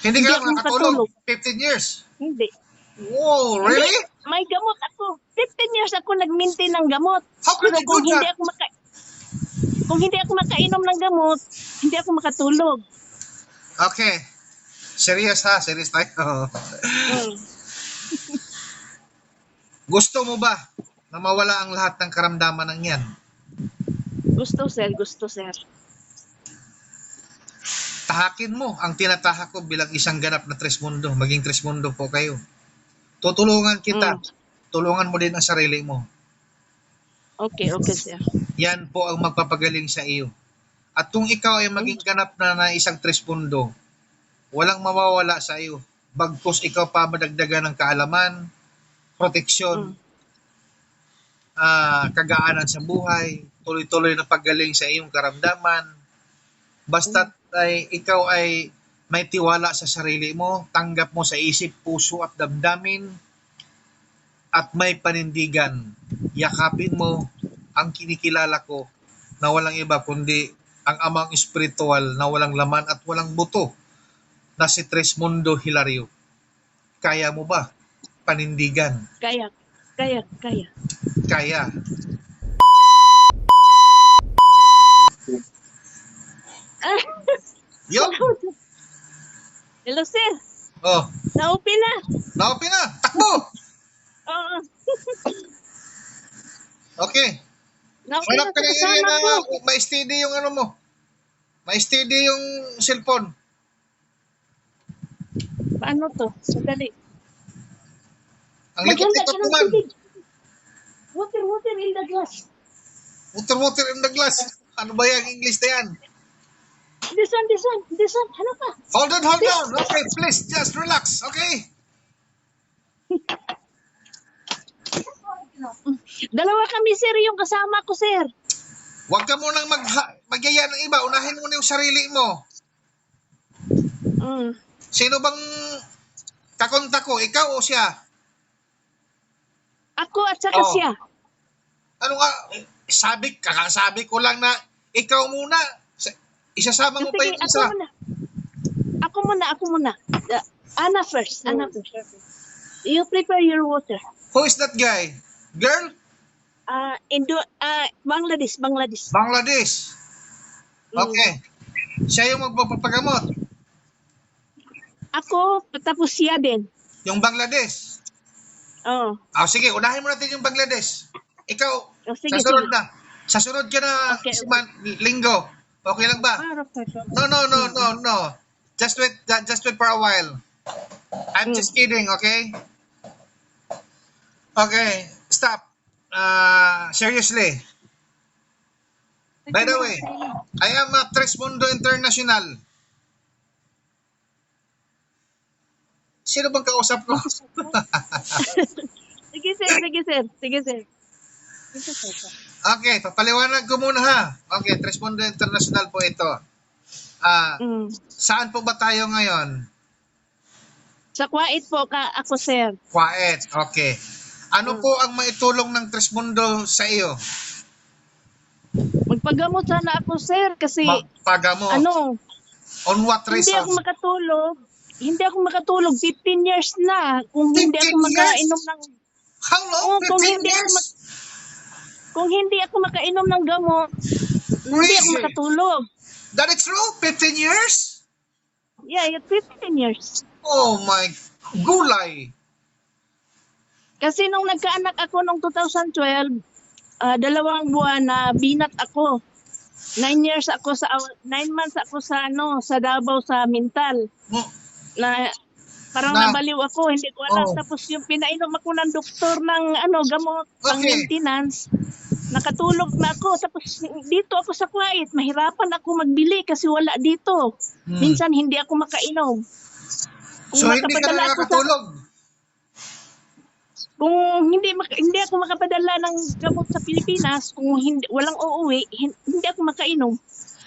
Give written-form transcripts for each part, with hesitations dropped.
Hindi Hindi ka ako nakatulog. makatulog. 15 years. Hindi. Wow, really? Hindi. May gamot ako. 15 years ako nag-maintain ng gamot. How can Pero you do that? kung hindi ako makainom ng gamot, hindi ako makatulog. Okay. Serious ha, serious tayo. Mm. Gusto mo ba na mawala ang lahat ng karamdaman ng yan? Gusto, sir. Gusto, sir. Tahakin mo ang tinatahak ko bilang isang ganap na Trismundo. Maging Trismundo po kayo. Tutulungan kita. Tulungan mo din ang sarili mo. Okay, sir. Yan po ang magpapagaling sa iyo. At kung ikaw ay maging ganap na isang Trismundo, walang mawawala sa iyo. Bagkus ikaw pa madagdagan ng kaalaman, proteksyon, kagaanan sa buhay, tuloy-tuloy na paggaling sa iyong karamdaman. Basta't ay ikaw ay may tiwala sa sarili mo, tanggap mo sa isip, puso at damdamin, at may panindigan. Yakapin mo ang kinikilala ko na walang iba kundi ang amang espiritual na walang laman at walang buto na si Trismundo Hilario. Kaya mo ba? Panindigan. Kaya. Kaya. Yo. Hello, sir. Oh, Naupi na. naupi na. Takbo. Oo. Okay. Naupi Hanap na ka sa ng area kasama na ko. ma-steady yung ano mo. Ma-steady yung cellphone. Paano to? Sadali. Ang likot-likot ka ng naman. tubig. Water in the glass. Water in the glass. Ano ba yung English na yan? This one. Ano ka? Hold on. Okay, please, just relax, okay? Dalawa kami, sir, yung kasama ko, sir. Huwag ka munang magyaya ng iba. Unahin mo na yung sarili mo. Sino bang kakontak ko? Ikaw o siya? Ako at saka siya. Ano nga? Kakasabi ko lang na ikaw muna. Isasama mo pa yung isa. Ako muna. Anna first. You prepare your water. Who is that guy? Girl? Bangladesh. Bangladesh. Okay. Siya yung magpapagamot. Ako, tapos siya din. Yung Bangladesh. Oo. Sige, unahin mo natin yung Bangladesh. Ikaw, Sige, sasunod na. Sasunod ka na Okay. linggo. Okay lang ba? No. Just wait for a while. I'm just kidding, okay? Okay, stop. Seriously. By the way, I am a Trismundo International. Sino bang kausap ko? Sige, sir. Okay, papaliwanag ko muna ha. Okay, Trismundo International po ito. Saan po ba tayo ngayon? Sa Kuwait po ako, sir. Quiet, okay. Ano po ang maitulong ng Trismundo sa iyo? Magpagamot sana ako, sir, kasi Magpagamot. On what reason? Hindi ako makatulog 15 years na kung hindi ako 15 makainom years? ng How long? 15 years? Kung hindi ako makainom ng gamot, hindi ako Crazy. makatulog. That is true? 15 years? Yeah, 15 years. Oh my gulay. Kasi nung nagkaanak ako nung 2012, 2 buwan na binat ako. 9 months ako sa sa Davao sa mental. Na parang nabaliw ako, hindi ko alam. Tapos yung pinainom ako ng doktor ng gamot, pang maintenance. Nakatulog na ako. Tapos dito ako sa Kuwait, mahirapan ako magbili kasi wala dito. Minsan hindi ako makainom. So hindi ka na nakatulog? Kung hindi ako makapadala ng gamot sa Pilipinas, kung walang uuwi, hindi ako makainom.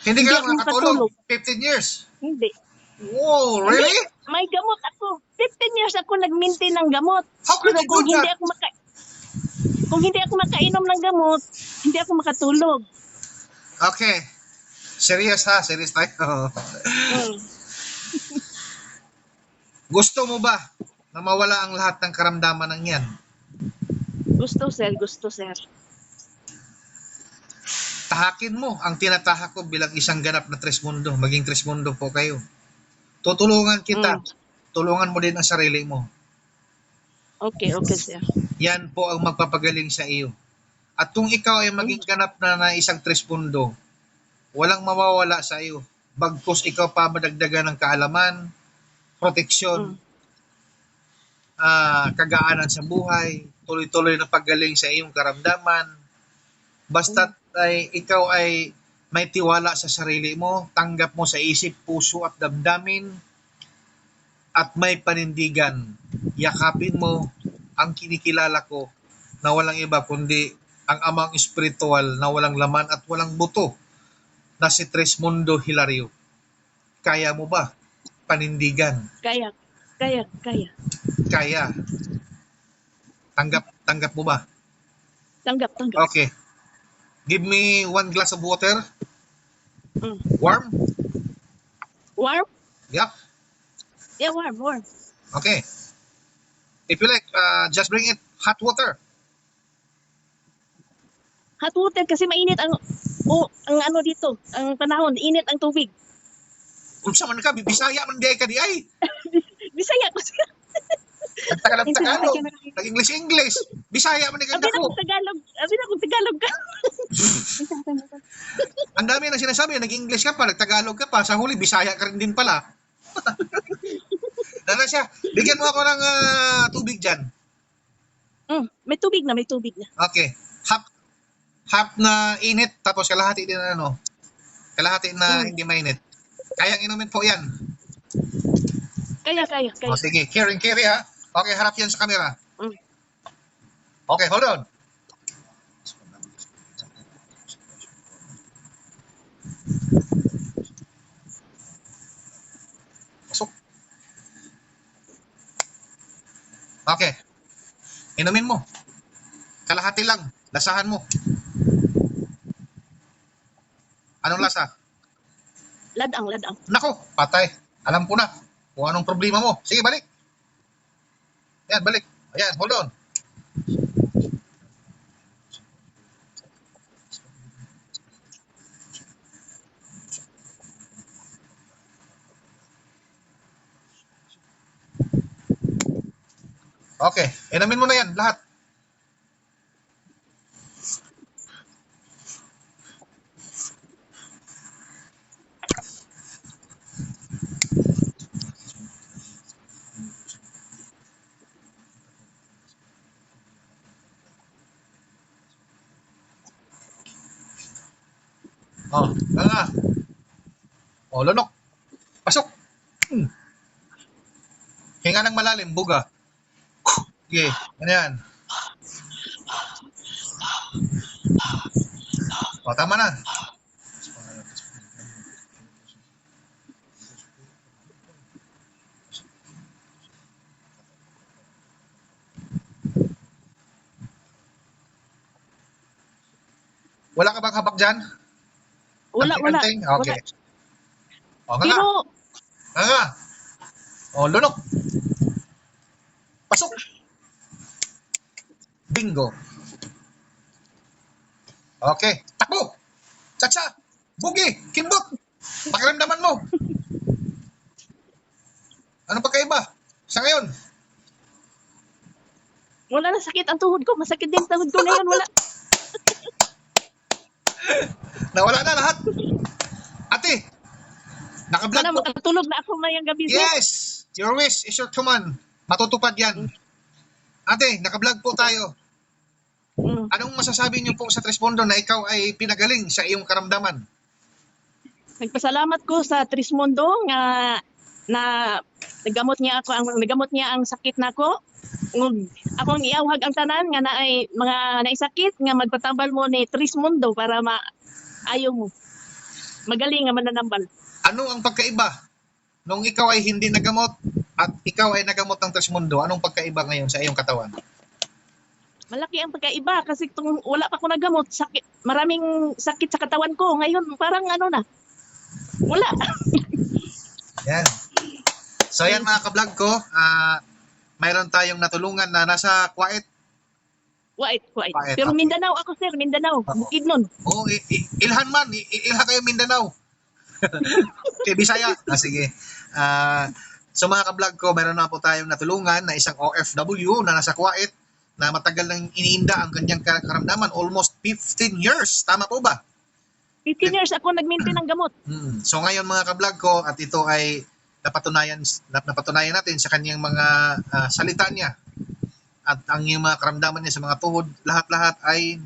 Hindi ka ako nakatulog? 15 years? Hindi. Wow, really? Hindi, may gamot ako. 15 years ako nag-maintain ng gamot. How can Pero you do that? kung hindi ako makainom ng gamot, hindi ako makatulog. Okay. Serious ha? Serious tayo. Gusto mo ba na mawala ang lahat ng karamdaman ng yan? Gusto, sir. Gusto, sir. Tahakin mo ang tinatahak ko bilang isang ganap na Trismundo. Maging Trismundo po kayo. Tutulungan kita. Mm. Tulungan mo din ang sarili mo. Okay, sir. Yan po ang magpapagaling sa iyo. At kung ikaw ay maging ganap na isang Trismundo, walang mawawala sa iyo. Bagkus ikaw pa madagdagan ng kaalaman, proteksyon, kagaanan sa buhay, tuloy-tuloy na paggaling sa iyong karamdaman. Basta't ay ikaw ay may tiwala sa sarili mo, tanggap mo sa isip, puso at damdamin, at may panindigan. Yakapin mo ang kinikilala ko na walang iba kundi ang amang espiritual na walang laman at walang buto na si Trismundo Hilario. Kaya mo ba? Panindigan. Kaya. Kaya. Tanggap mo ba? Tanggap. Okay. Give me 1 glass of water. Mm. Warm? Warm? Yep. Yeah, warm. Okay. If you like, just bring it hot water. Hot water kasi mainit ang ano dito, ang panahon, init ang tubig. Kung saan man ka, Bisaya man di ay ka di ay. Bisaya ko siya. Tagalog. Nag-English. Bisaya man di ka Abi na ko. kung Tagalog ka. Ang dami na sinasabi, nag-English ka pa, nag-Tagalog ka pa, sa huli, Bisaya ka rin din pala. Dala siya, bigyan mo ako ng tubig dyan. May tubig na. Okay. Half na init, tapos kalahati din na kalahati na hindi mainit. Kayang inumin po yan. Kaya. O sige, carry ha. Okay, harap yan sa camera. Okay, hold on. Pasok. Okay. Inumin mo. Kalahati lang. Lasahan mo. Anong lasa? Ladang. Nako, patay. Alam ko na kung anong problema mo. Sige, balik. Yan, balik. Ayan, hold on. Okay, inumin mo na yan, lahat. Oh, nga. Oh, lunok. Pasok. Hinga ng malalim, buga. Okay, ano yan? O, tama na. Wala ka bang habak dyan? Wala. Anting-anting? Okay. O, nga. Pero, Nga. O, lunok. Pasok. Bingo. Okay. Takbo. Chacha. Bugi. Kimbot. Pakiramdaman mo. Anong pagkaiba? Sa ngayon? wala na sakit ang tuhod ko. Masakit din tuhod ko ngayon. Wala. Nawala na lahat. Ate. Naka-vlog Sana po. makatulog na ako ngayong gabi. sir. Yes. Your wish is your command. Matutupad yan. Ate, naka-vlog po tayo. Anong masasabi niyo po sa Trismundo na ikaw ay pinagaling sa iyong karamdaman? Nagpasalamat ko sa Trismundo nga na nagamot niya ang sakit nako. Akong iawhag ang tanan nga naay mga naisakit nga magpatambal mo ni Trismundo para maayo mo. Magaling nga mananambal. Ano ang pagkaiba? Nung ikaw ay hindi nagamot at ikaw ay nagamot ng Trismundo, anong pagkaiba ngayon sa iyong katawan? Malaki ang pagkaiba kasi wala pa ako nagamot, maraming sakit sa katawan ko. Ngayon parang ano na. Wala. Yan. So ayan mga ka-vlog ko, mayroon tayong natulungan na nasa Kuwait. Kuwait. Kuwait, Pero okay. Mindanao ako, sir. Mindanao. Bukidnon. Oh, ilhan man, ilha kayo Mindanao. Kay Bisaya. Sige. So mga ka-vlog ko, mayroon na po tayong natulungan na isang OFW na nasa Kuwait na matagal nang iniinda ang kanyang karamdaman, almost 15 years. Tama po ba? 15 years ako nag-maintain ng gamot. So ngayon mga ka-vlog ko, at ito ay napatunayan natin sa kanyang mga salita niya at ang yung mga karamdaman niya sa mga tuhod, lahat-lahat ay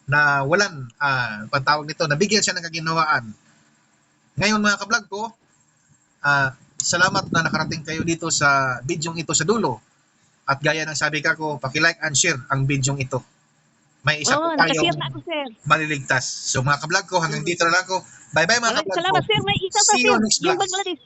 nawalan, pantawag nito, nabigyan siya ng kaginawaan. Ngayon mga ka-vlog ko, salamat na nakarating kayo dito sa bidyong ito sa dulo. At gaya ng sabi ko, paki-like and share ang bidyong ito. May isa po Nakashare tayong na ako, sir. maliligtas. So mga ka-vlog ko, hanggang dito na lang ako. Bye-bye mga Maraming ka-vlog ko. salamat, sir. May isa pa, See you sir. next Yung vlog. Bangladesh.